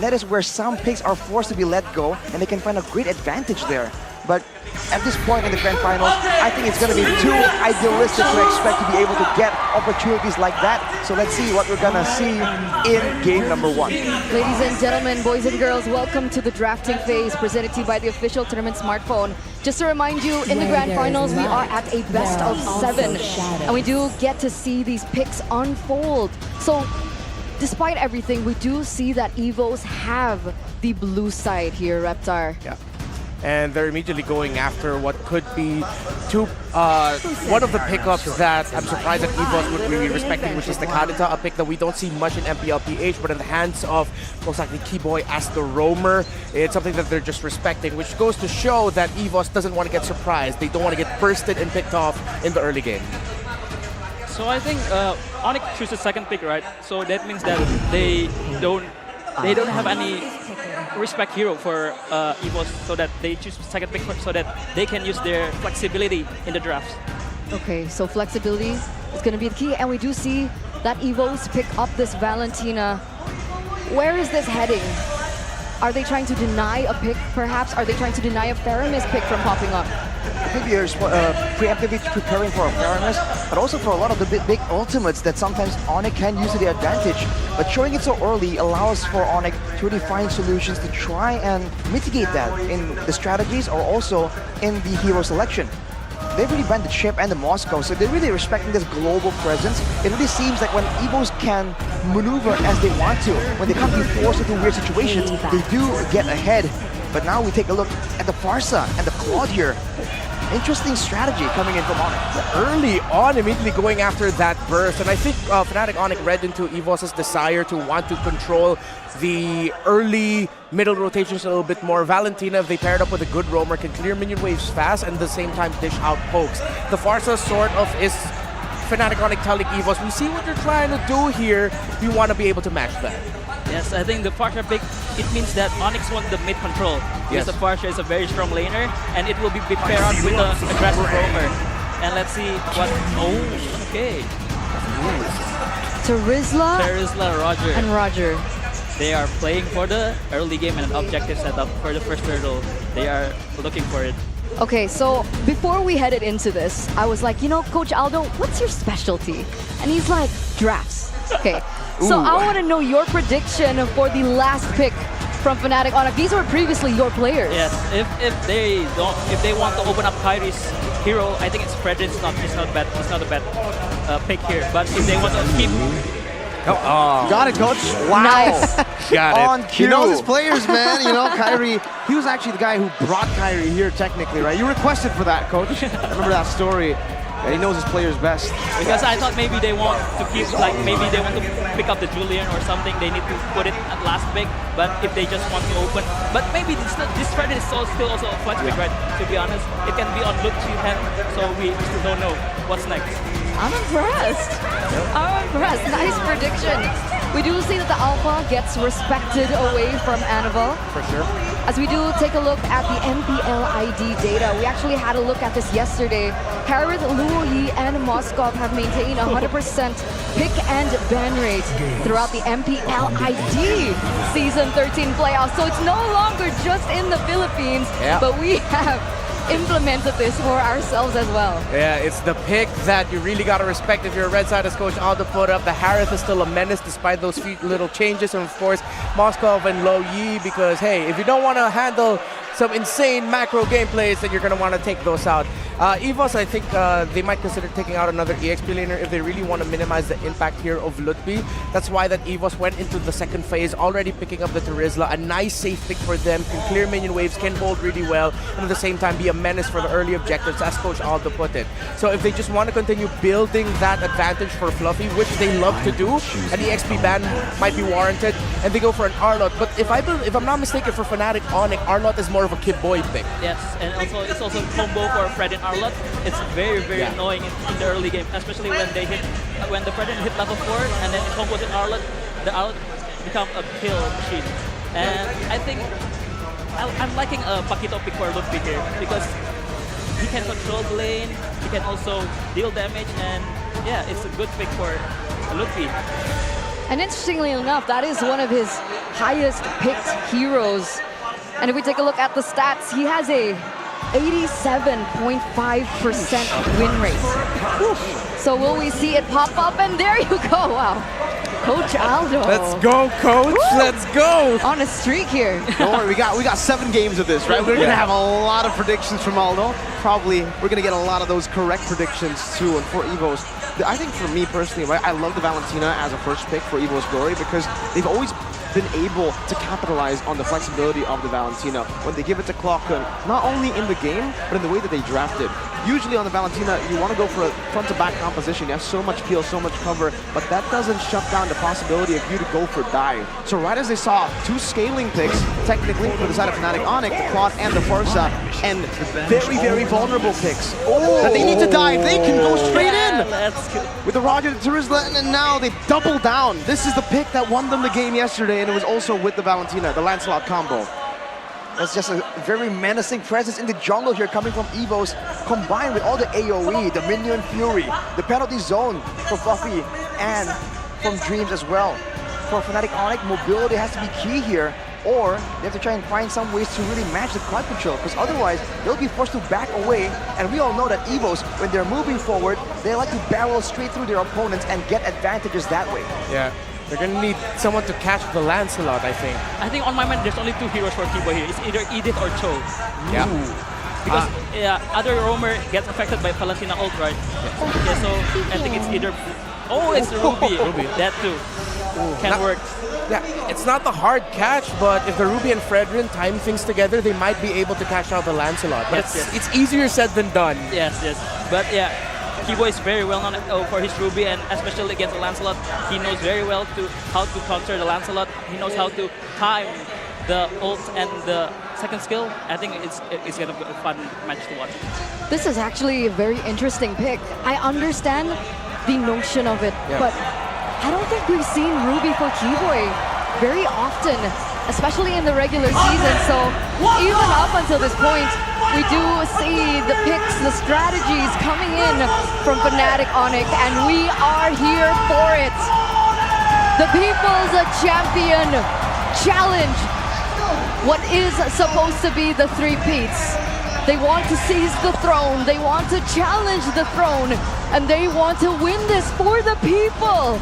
That is where some picks are forced to be let go, and they can find a great advantage there. But at this point in the grand finals, I think it's going to be too idealistic to expect to be able to get opportunities like that. So let's see what we're going to see in game number 1. Ladies and gentlemen, boys and girls, welcome to the drafting phase presented to you by the official tournament smartphone. Just to remind you, in the grand finals, we are at a best of 7. And we do get to see these picks unfold. So despite everything, we do see that Evos have the blue side here, Reptar. Yeah. And they're immediately going after what could be one of the pickups that I'm surprised that Evos would be respecting, which is the Kadita, a pick that we don't see much in MPLPH, but in the hands of most likely Keyboy as the roamer, it's something that they're just respecting, which goes to show that Evos doesn't want to get surprised. They don't want to get bursted and picked off in the early game. So I think Onyx chooses second pick, right? So that means that they don't have any respect hero for Evos, so that they choose second pick so that they can use their flexibility in the drafts. Okay, so flexibility is going to be the key, and we do see that Evos pick up this Valentina. Where is this heading? Are they trying to deny a pick, perhaps? Are they trying to deny a Faramis pick from popping up? Maybe you're preemptively preparing for a Faramis, but also for a lot of the big ultimates that sometimes Onyx can use to their advantage. But showing it so early allows for Onyx to really find solutions to try and mitigate that in the strategies or also in the hero selection. They've really banned the Chip and the Moscow, so they're really respecting this global presence. It really seems like when Evos can maneuver as they want to, when they can't be forced into weird situations, they do get ahead. But now we take a look at the Farsa and the Claude here. Interesting strategy coming in from Onyx. Early on, immediately going after that burst, and I think Fnatic Onyx read into Evos' desire to want to control the early middle rotations a little bit more. Valentina, if they paired up with a good roamer, can clear minion waves fast and at the same time dish out pokes. The Farsa sort of is Fnatic Onyx telling Evos, we see what you're trying to do here, we want to be able to match that. Yes, I think the Farsha pick, it means that Onyx wants the mid control. Yes. Because the Farsha is a very strong laner, and it will be paired up with the aggressive roamer. And let's see what... Oh, okay. Terizla, Roger. and Roger. They are playing for the early game and an objective setup for the first hurdle. They are looking for it. Okay, so before we headed into this, I was like, you know, Coach Aldo, what's your specialty? And he's like, drafts. Okay, so I want to know your prediction for the last pick from Fnatic Onyx. These were previously your players. Yes, if they want to open up Kyrie's hero, I think it's Frederick's it's not a bad pick here. But if they want to keep Got it, Coach. Wow. Nice. Got it. On cue. He knows his players, man. You know, Kyrie, he was actually the guy who brought Kyrie here technically, right? You requested for that, Coach. I remember that story. And he knows his players best. Because I thought maybe they want to keep, like, maybe they want to pick up the Julian or something. They need to put it at last pick. But if they just want to open, but maybe this Fred is still also a flex pick, right? To be honest, it can be on look to hand, so we still don't know what's next. I'm impressed. I'm impressed. Nice prediction. We do see that the Alpha gets respected away from Annabelle. For sure. As we do take a look at the MPL ID data, we actually had a look at this yesterday. Kareth, Luo Yi, and Moskov have maintained 100% pick and ban rate throughout the MPL ID Season 13 playoffs. So it's no longer just in the Philippines, but we have implemented this for ourselves as well. Yeah, it's the pick that you really got to respect if you're a Red Side, as Coach Aldo put up. The Harith is still a menace despite those few little changes. And of course, Moskov and Lo Yi, because hey, if you don't want to handle some insane macro gameplays, then you're going to want to take those out. Evos, I think they might consider taking out another EXP laner if they really want to minimize the impact here of Lutfi. That's why that Evos went into the second phase, already picking up the Terizla. A nice safe pick for them, can clear minion waves, can hold really well, and at the same time be a menace for the early objectives, as Coach Aldo put it. So if they just want to continue building that advantage for Fluffy, which they love to do, an EXP ban might be warranted, and they go for an Arlott. But if I'm not mistaken, for Fnatic Onyx, Arlott is more of a Kid Boy pick. Yes, and also it's also combo for Fred and Arlott. It's very annoying in the early game, especially when they hit when the Fred hit level 4 and then it combos in Arlott, the Arlott become a kill machine. And I think I'm liking a Paquito pick for Lutfi here because he can control the lane, he can also deal damage, and yeah, it's a good pick for Lutfi. And interestingly enough, that is one of his highest picked heroes. And if we take a look at the stats, he has a 87.5% win rate. So will we see it pop up? And there you go. Wow. Coach Aldo. Let's go, Coach. Let's go. On a streak here. Don't worry, we got 7 games of this, right? We're gonna have a lot of predictions from Aldo. Probably we're gonna get a lot of those correct predictions too. And for Evos, I think for me personally, right, I love the Valentina as a first pick for Evos Glory because they've always been able to capitalize on the flexibility of the Valentina when they give it to Clocken, not only in the game, but in the way that they drafted. Usually on the Valentina, you want to go for a front-to-back composition. You have so much peel, so much cover, but that doesn't shut down the possibility of you to go for dive. So right as they saw 2 scaling picks, technically, for the side of Fnatic Onyx, the Claude and the Farsa, and very, very vulnerable picks that they need to dive, they can go straight in! With the Roger, the Terizla, and now they double down. This is the pick that won them the game yesterday, and it was also with the Valentina, the Lancelot combo. That's just a very menacing presence in the jungle here coming from Evos, combined with all the AoE, the Minion Fury, the penalty zone for Fluffy, and from Dreams as well. For Fnatic Onyx, mobility has to be key here, or they have to try and find some ways to really match the crowd control, because otherwise they'll be forced to back away, and we all know that Evos, when they're moving forward, they like to barrel straight through their opponents and get advantages that way. Yeah. They're gonna need someone to catch the Lancelot, I think. I think on my mind, there's only 2 heroes for Kibo here. It's either Edith or Cho. Yeah. Because other roamer gets affected by Valentina ult, right? Yeah, so I think it's either... Oh, it's Ruby. That too. Can work. Yeah, it's not the hard catch, but if the Ruby and Fredrin time things together, they might be able to catch out the Lancelot. But it's easier said than done. Yes. But yeah, Kibo is very well known for his Ruby, and especially against the Lancelot, he knows very well how to counter the Lancelot. He knows how to time the ult and the second skill. I think it's gonna be a fun match to watch. This is actually a very interesting pick. I understand the notion of it, but I don't think we've seen Ruby for Keyboy very often, especially in the regular season. So even up until this point, we do see the picks, the strategies coming in from Fnatic Onyx, and we are here for it. The People's Champion Challenge, what is supposed to be the 3-peats. They want to seize the throne, they want to challenge the throne, and they want to win this for the people.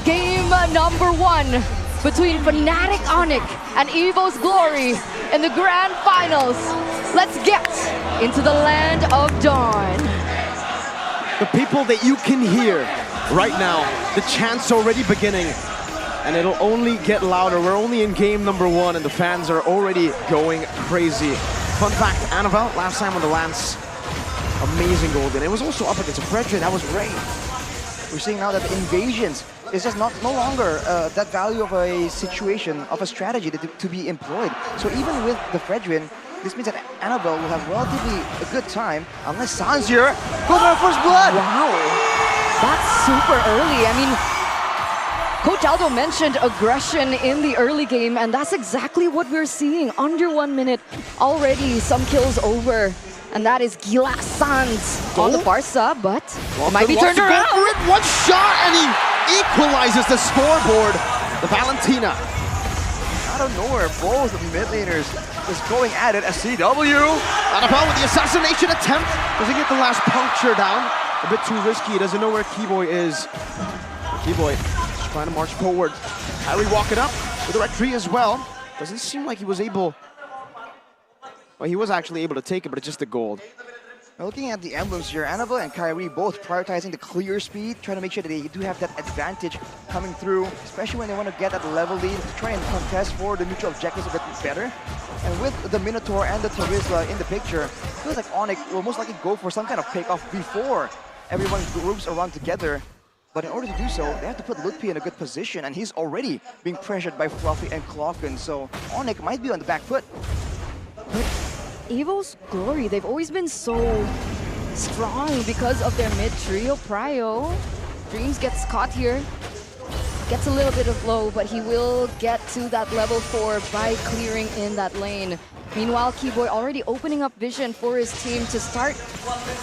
Game number 1 between Fnatic Onyx and Evos Glory in the grand finals. Let's get into the land of dawn. The people that you can hear right now, the chant's already beginning, and it'll only get louder. We're only in game number 1, and the fans are already going crazy. Fun fact, Annabelle, last time on the Lance, amazing golden. It was also up against a Fredrin, that was Ray. We're seeing now that the invasions is just no longer that value of a situation, of a strategy to be employed. So even with the Fredrin, this means that Annabelle will have relatively a good time, unless Sanzir goes for first blood! Wow, that's super early. I mean, Coach Aldo mentioned aggression in the early game, and that's exactly what we're seeing. Under 1 minute, already some kills over. And that is Gila Sans on the Farsa, but it might be turned around. Go for it. 1 shot, and he equalizes the scoreboard. The Valentina. Out of nowhere, both mid laners is going at it. A CW. Annabelle with the assassination attempt. Doesn't get the last puncture down. A bit too risky. He doesn't know where Keyboy is. Keyboy just trying to march forward. Kyrie walking up with the retreat as well. Doesn't seem like he was able... Well, he was actually able to take it, but it's just the gold. Now looking at the emblems here, Annabelle and Kyrie both prioritizing the clear speed, trying to make sure that they do have that advantage coming through, especially when they want to get that level lead to try and contest for the neutral objectives a bit better. And with the Minotaur and the Terizla in the picture, it feels like Onyx will most likely go for some kind of pick-off before everyone groups around together. But in order to do so, they have to put Lutpi in a good position, and he's already being pressured by Fluffy and Clocken, so Onyx might be on the back foot. But Evos Glory, they've always been so strong because of their mid-trio. Prio, Dreams gets caught here. gets a little bit of low, but he will get to that level 4 by clearing in that lane. Meanwhile, Keyboy already opening up vision for his team to start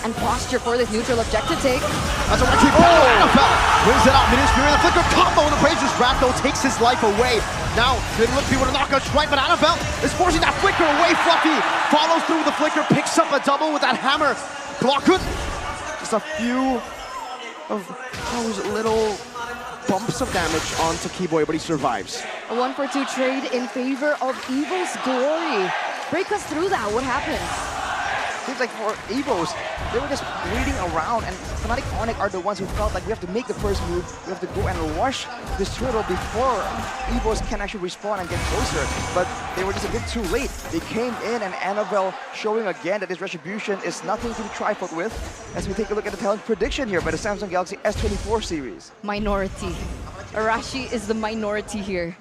and posture for this neutral objective take. That's a keep Annabelle wins it out. Minions Fury and the flicker combo and the Brazers. Ratho takes his life away. Now, didn't look with a knockout strike, but Annabelle is forcing that flicker away. Fluffy follows through with the flicker, picks up a double with that hammer. Blockhood. Just a few of those little bumps of damage onto Keyboy, but he survives. A 1-for-2 trade in favor of Evos Glory. Break us through that. What happened? Seems like for Evos, they were just waiting around, and Fnatic Onic are the ones who felt like we have to make the first move, we have to go and rush this turtle before Evos can actually respawn and get closer. But they were just a bit too late. They came in, and Annabelle showing again that this Retribution is nothing to be trifled with, as we take a look at the talent prediction here by the Samsung Galaxy S24 series. Minority. Arashi is the minority here.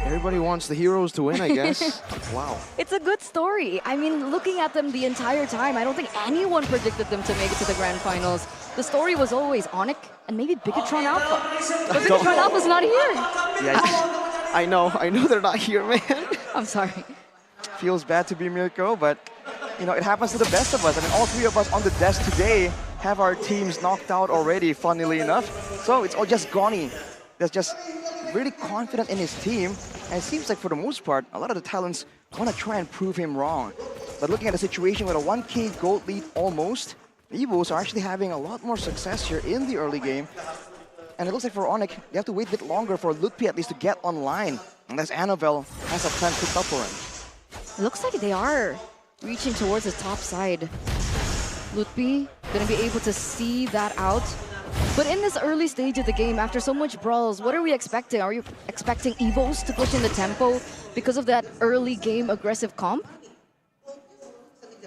Everybody wants the heroes to win, I guess. Wow. It's a good story. I mean, looking at them the entire time, I don't think anyone predicted them to make it to the grand finals. The story was always Onic and maybe Bigatron Alpha. But Bigatron Alpha's not here. Yeah, I know they're not here, man. I'm sorry. Feels bad to be Mirko, but you know, it happens to the best of us. I mean, all three of us on the desk today have our teams knocked out already, funnily enough. So it's all just Goni that's just really confident in his team, and it seems like for the most part, a lot of the talents want to try and prove him wrong. But looking at the situation with a 1K gold lead almost, Evos are actually having a lot more success here in the early game. And it looks like for Onic, they have to wait a bit longer for Lutpi at least to get online, unless Annabelle has a plan cooked up for him. It looks like they are reaching towards the top side. Lutpi gonna be able to see that out. But in this early stage of the game, after so much brawls, what are we expecting? Are you expecting Evos to push in the tempo because of that early game aggressive comp? I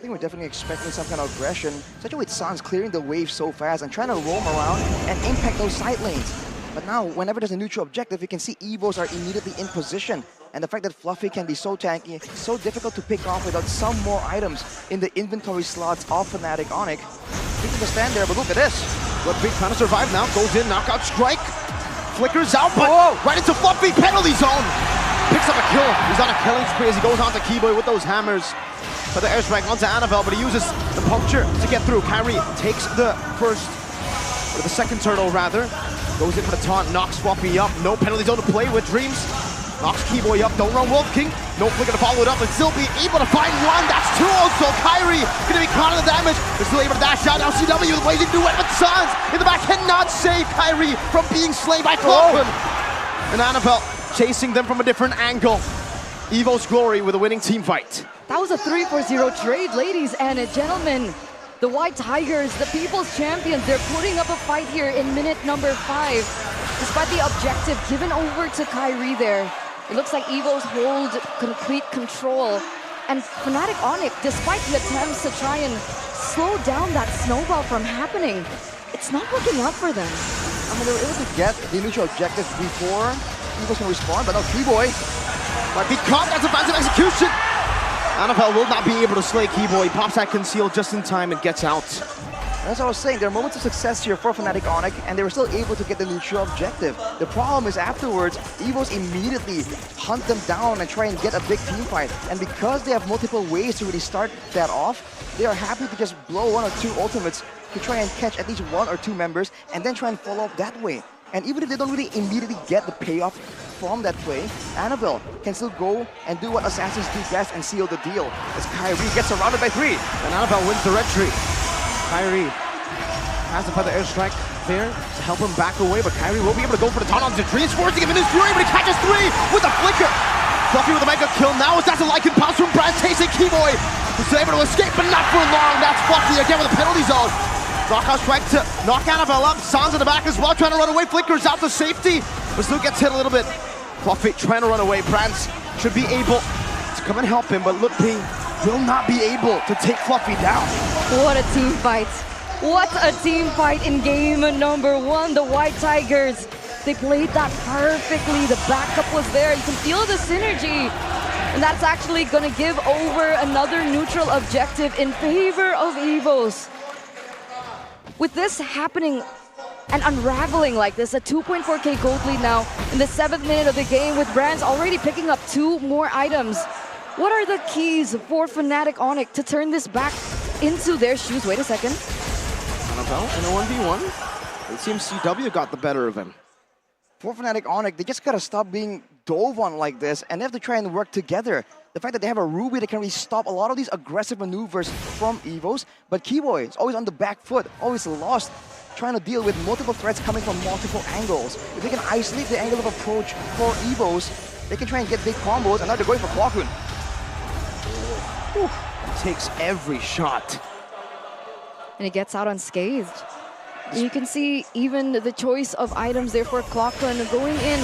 think we're definitely expecting some kind of aggression, especially with Sans clearing the wave so fast and trying to roam around and impact those side lanes. But now, whenever there's a neutral objective, you can see Evos are immediately in position. And the fact that Fluffy can be so tanky, so difficult to pick off without some more items in the inventory slots of Fnatic Onic. He can just stand there, but look at this. What big trying to survive now, goes in, knockout strike, flickers out, but right into Fluffy, penalty zone. Picks up a kill, he's on a killing spree as he goes on to Keyboy with those hammers. But the airstrike onto Annabelle, but he uses the puncture to get through. Kyrie takes the second turtle rather. Goes in for the taunt, knocks Fluffy up, no penalty zone to play with Dreams. Knocks Keyboy up, don't run Wolf King. No flicker to follow it up, and still be able to find one. That's two also. Kyrie gonna be caught in the damage. They're still able to dash out. Now CW with blazing duet with Sans in the back cannot save Kyrie from being slain by Clockman. And Annabelle chasing them from a different angle. Evos Glory with a winning team fight. That was a 3-4-0 trade, ladies and gentlemen. The White Tigers, the People's Champions, they're putting up a fight here in minute number 5. Despite the objective given over to Kyrie there, it looks like Evos hold complete control. And Fnatic Onic, despite the attempts to try and slow down that snowball from happening, it's not working out for them. I mean, they were able to get the neutral objective before Evos can respond, but now Keyboy might be caught. That's a massive execution. Annabelle will not be able to slay Keyboy. Pops that conceal just in time and gets out. That's what I was saying. There are moments of success here for Fnatic Onic, and they were still able to get the neutral objective. The problem is afterwards, Evos immediately hunt them down and try and get a big team fight. And because they have multiple ways to really start that off, they are happy to just blow 1 or 2 ultimates to try and catch at least 1 or 2 members and then try and follow up that way. And even if they don't really immediately get the payoff from that play, Annabelle can still go and do what assassins do best and seal the deal. As Kyrie gets surrounded by 3. And Annabelle wins the red tree. Kyrie has to put the airstrike there to help him back away, but Kyrie will be able to go for the taunt onto Dreams, forcing him in his fury, but he catches 3 with the flicker. Fluffy with a mega kill. Now it's that's a Lycan pounce from Brad chasing Keyboy. He's still able to escape, but not for long. That's Fluffy again with a penalty zone. Knockout strike to knock Annabelle up. Sans in the back as well, trying to run away. Flickers out to safety, but still gets hit a little bit. Fluffy trying to run away. Brands should be able to come and help him, but Lutpi will not be able to take Fluffy down. What a team fight. What a team fight in game number 1. The White Tigers, they played that perfectly. The backup was there. You can feel the synergy. And that's actually going to give over another neutral objective in favor of Evos. With this happening and unraveling like this. A 2.4k gold lead now in the 7th minute of the game, with Brands already picking up 2 more items. What are the keys for Fnatic Onic to turn this back into their shoes? Wait a second. Annabelle in a 1v1. It seems CW got the better of him. For Fnatic Onic, they just gotta stop being dove on like this, and they have to try and work together. The fact that they have a Ruby that can really stop a lot of these aggressive maneuvers from Evos, but Keyboy is always on the back foot, always lost, trying to deal with multiple threats coming from multiple angles. If they can isolate the angle of approach for Evos, they can try and get big combos, and now they're going for Clockun. Takes every shot. And it gets out unscathed. You can see even the choice of items there for Clockun going in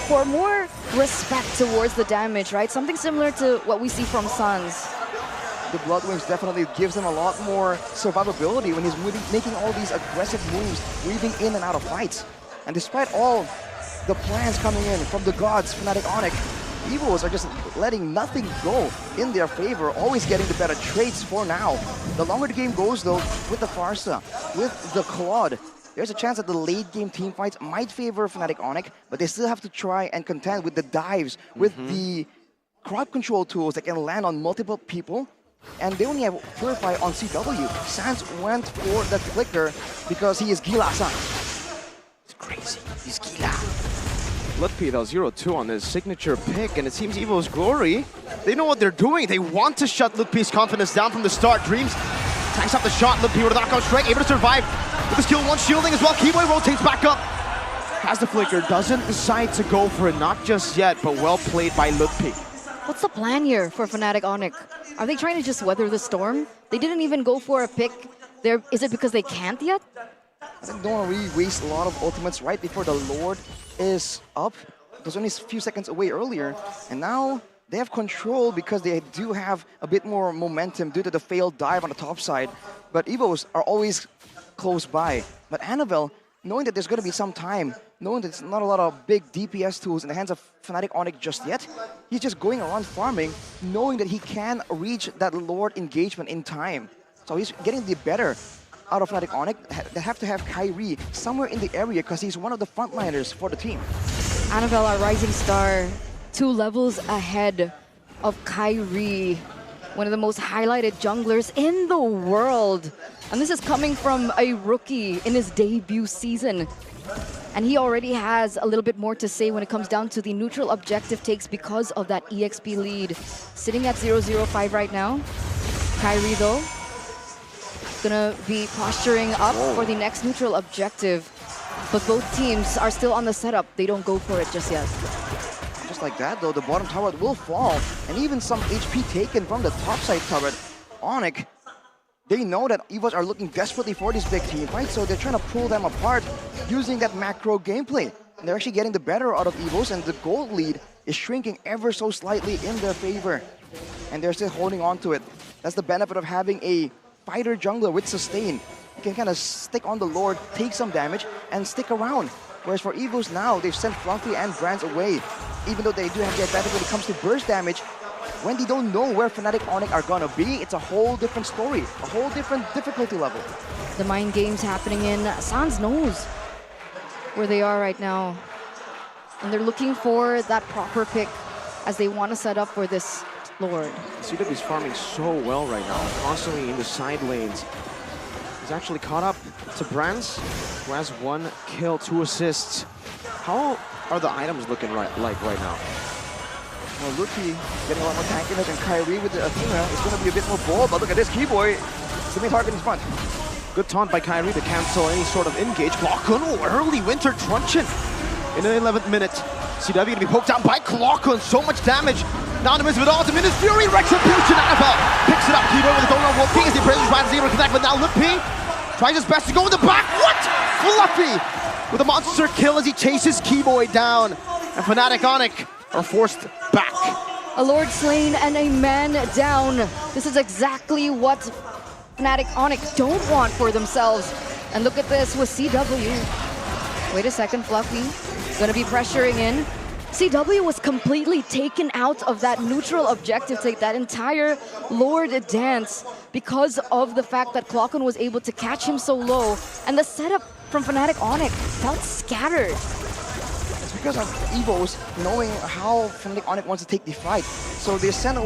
for more respect towards the damage, right? Something similar to what we see from Suns. The Bloodwings definitely gives him a lot more survivability when he's making all these aggressive moves, weaving in and out of fights. And despite all the plans coming in from the gods, Fnatic Onic, Evos are just letting nothing go in their favor, always getting the better trades for now. The longer the game goes though, with the Pharsa, with the Claude, there's a chance that the late game team fights might favor Fnatic Onic, but they still have to try and contend with the dives, with the crowd control tools that can land on multiple people. And they only have Purify on CW. Sans went for the Flicker because he is Gila-san. It's crazy, he's Gila. Lutpi, though, 0-2 on his signature pick, and it seems Evo's Glory, they know what they're doing. They want to shut Lutpi's confidence down from the start. Dreams tanks up the shot. Lutpi with a knockout strike, able to survive with the skill 1 shielding as well. Keyboy rotates back up. Has the flicker, doesn't decide to go for it, not just yet, but well played by Lutpi. What's the plan here for Fnatic Onic? Are they trying to just weather the storm? They didn't even go for a pick there. Is it because they can't yet? I think they don't want to really waste a lot of ultimates right before the Lord is up. It was only a few seconds away earlier, and now they have control because they do have a bit more momentum due to the failed dive on the top side. But Evos are always close by. But Annabelle, knowing that there's going to be some time, knowing that there's not a lot of big DPS tools in the hands of Fnatic Onic just yet, he's just going around farming, knowing that he can reach that Lord engagement in time. So he's getting the better out of Fnatic Onic. They have to have Kyrie somewhere in the area because he's one of the frontliners for the team. Annabelle, our rising star, 2 levels ahead of Kyrie, one of the most highlighted junglers in the world. And this is coming from a rookie in his debut season. And he already has a little bit more to say when it comes down to the neutral objective takes because of that EXP lead. Sitting at 0-0-5 right now. Kyrie, though, gonna be posturing up for the next neutral objective. But both teams are still on the setup. They don't go for it just yet. Just like that, though, the bottom tower will fall, and even some HP taken from the topside turret. Onic, they know that Evos are looking desperately for this big team fight, so they're trying to pull them apart using that macro gameplay. And they're actually getting the better out of Evos, and the gold lead is shrinking ever so slightly in their favor. And they're still holding on to it. That's the benefit of having a fighter jungler with sustain. You can kind of stick on the Lord, take some damage, and stick around. Whereas for Evos now, they've sent Fluffy and Brands away. Even though they do have the advantage when it comes to burst damage, when they don't know where Fnatic Onic are gonna be, it's a whole different story, a whole different difficulty level. The mind games happening in Sans knows where they are right now. And they're looking for that proper pick as they want to set up for this Lord. CW is farming so well right now, constantly in the side lanes. He's actually caught up to Brands, who has 1 kill, 2 assists. How are the items looking right now? Well, Luki getting a lot more tankiness, and Kyrie with the Athena is going to be a bit more bold, but look at this, Keyboy, it's the main target in front. Good taunt by Kyrie to cancel any sort of engage. Clockun, early Winter Truncheon in the 11th minute. CW going to be poked down by Clockun, so much damage. Now in the midst of it all, Dominus Fury, Retribution, Annabelle picks it up. Keyboy with the Golden Wolf King as the Appraisers tries to able to connect, but now Lutpi tries his best to go in the back. What? Fluffy with a monster kill as he chases Keyboy down. And Fnatic Onic are forced back. A Lord slain and a man down. This is exactly what Fnatic Onic don't want for themselves. And look at this with CW. Wait a second, Fluffy. Gonna be pressuring in. CW was completely taken out of that neutral objective take, that entire Lord dance, because of the fact that Clockun was able to catch him so low. And the setup from Fnatic Onyx felt scattered. It's because of Evos knowing how Fnatic Onyx wants to take the fight. So they send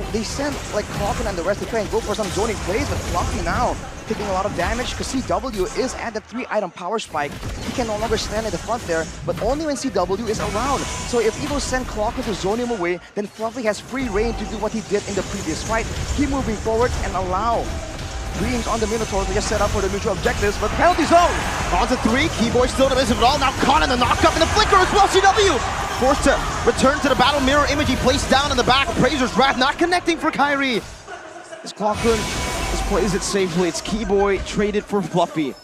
like Clocken and the rest to try and go for some zoning plays, but Fluffy now taking a lot of damage because CW is at the 3-item power spike. He can no longer stand at the front there, but only when CW is around. So if Evos send Clocken to zone him away, then Fluffy has free reign to do what he did in the previous fight. Keep moving forward and allow Dreams on the Minotaur to just set up for the mutual objectives, but penalty zone! On to 3, Keyboy still in the midst of it all. Now caught in the knock-up and the flicker as well. CW forced to return to the battle mirror image. He placed down in the back. Appraiser's Wrath not connecting for Kyrie. As Clockhood just plays it safely. It's Keyboy traded for Fluffy.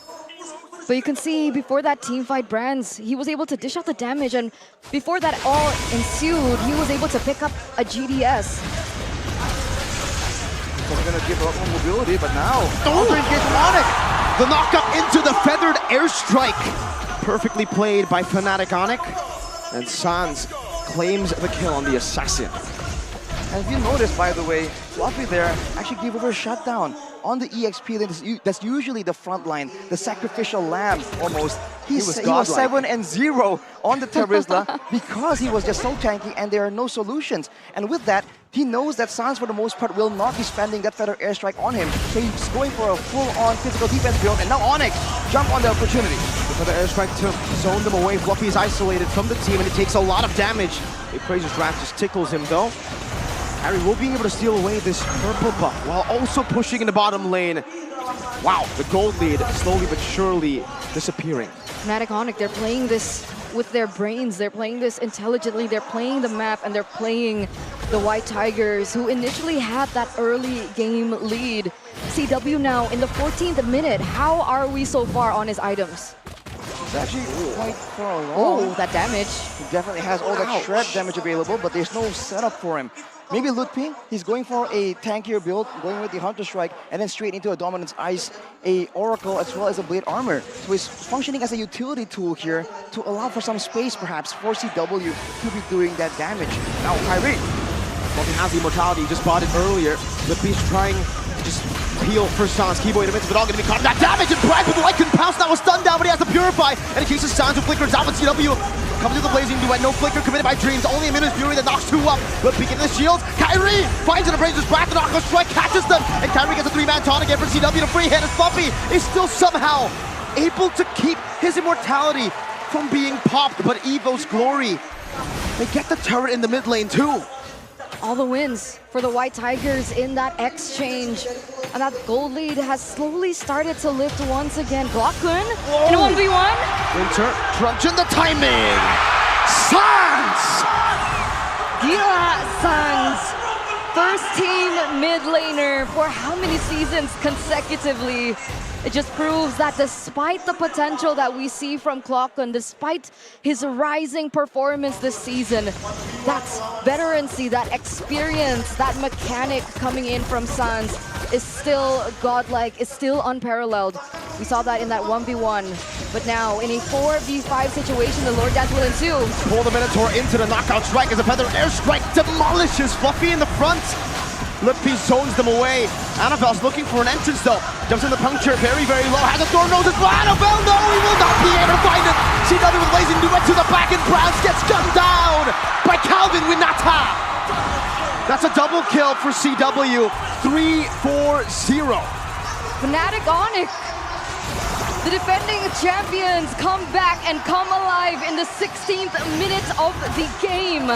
But you can see before that team fight, Brands, he was able to dish out the damage, and before that all ensued, he was able to pick up a GDS. So they're gonna give a lot more mobility, but now Aldridge gets Onyx. The knock-up into the feathered airstrike. Perfectly played by Fnatic Onyx. And Sans claims the kill on the assassin. And if you notice, by the way, Fluffy there actually gave over a shutdown on the EXP. That's usually the front line, the sacrificial lamb almost. He was 7-0 on the Terizla because he was just so tanky and there are no solutions. And with that, he knows that Sans for the most part will not be spending that feather airstrike on him. So he's going for a full-on physical defense build, and now Onyx jump on the opportunity. The feather airstrike to zone them away. Fluffy is isolated from the team and it takes a lot of damage. Appraiser's Wrath just tickles him though. Harry will be able to steal away this purple buff while also pushing in the bottom lane. Wow, the gold lead slowly but surely disappearing. Fnatic Onyx, they're playing this with their brains, they're playing this intelligently, they're playing the map, and they're playing the White Tigers, who initially had that early game lead. CW now in the 14th minute. How are we so far on his items? It's actually quite far along. Oh, that damage. He definitely has all that shred damage available, but there's no setup for him. Maybe Lutpi, he's going for a tankier build, going with the Hunter Strike, and then straight into a Dominance Ice, a Oracle, as well as a Blade Armor. So he's functioning as a utility tool here to allow for some space, perhaps, for CW to be doing that damage. Now, Kyrie. Well, he has the immortality, he just bought it earlier. Lutpi's trying to just peel for Sans. Keyboy in the midst of it all, going to be caught in that damage, and Brad with the light couldn't pounce, now a stun down, but he has to purify. And in case of Sans who flickers out with CW. Comes to the blazing duet, no flicker committed by Dreams, only a minute's fury that knocks 2 up. But peeking the shields, Kyrie finds an Appraiser's Wrath, the knockout strike catches them, and Kyrie gets a 3-man taunt again for CW to free hit, and Fluffy is still somehow able to keep his immortality from being popped, but Evo's glory, they get the turret in the mid lane too. All the wins for the White Tigers in that exchange. And that gold lead has slowly started to lift once again. Blockgun in a 1v1. Winter crunching the timing. Sans! Gila Sans, first team mid laner for how many seasons consecutively? It just proves that despite the potential that we see from Clockgun, despite his rising performance this season, that veterancy, that experience, that mechanic coming in from Sans is still godlike, is still unparalleled. We saw that in that 1v1, but now in a 4v5 situation, the Lord Dance will ensue. Pull the Minotaur into the knockout strike as a feather airstrike demolishes Fluffy in the front. Lutpi zones them away. Annabelle's looking for an entrance though. Jumps in the puncture, very, very low. Has a thorn nose as well. Annabelle, no, he will not be able to find it. CW with blazing duet to the back, and Browns gets gunned down by Calvin Winata. That's a double kill for CW. 3-4-0. Fnatic Onyx, the defending champions, come back and come alive in the 16th minute of the game.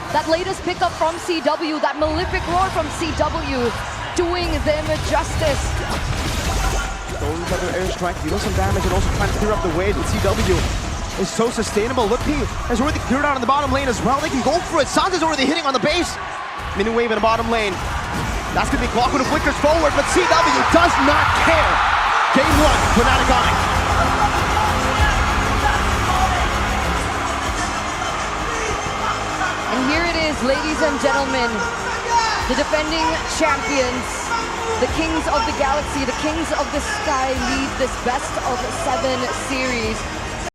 That latest pickup from CW, that malefic roar from CW, doing them justice. Going for the airstrike, dealing some damage and also trying to clear up the way. But CW is so sustainable. Lutpi has already cleared out in the bottom lane as well. They can go for it. Sans is already hitting on the base. Mini wave in the bottom lane. That's going to be Clockwood who flickers forward, but CW does not care. Game 1, Fnatic Onyx. And here it is, ladies and gentlemen, the defending champions, the kings of the galaxy, the kings of the sky lead this best of 7 series.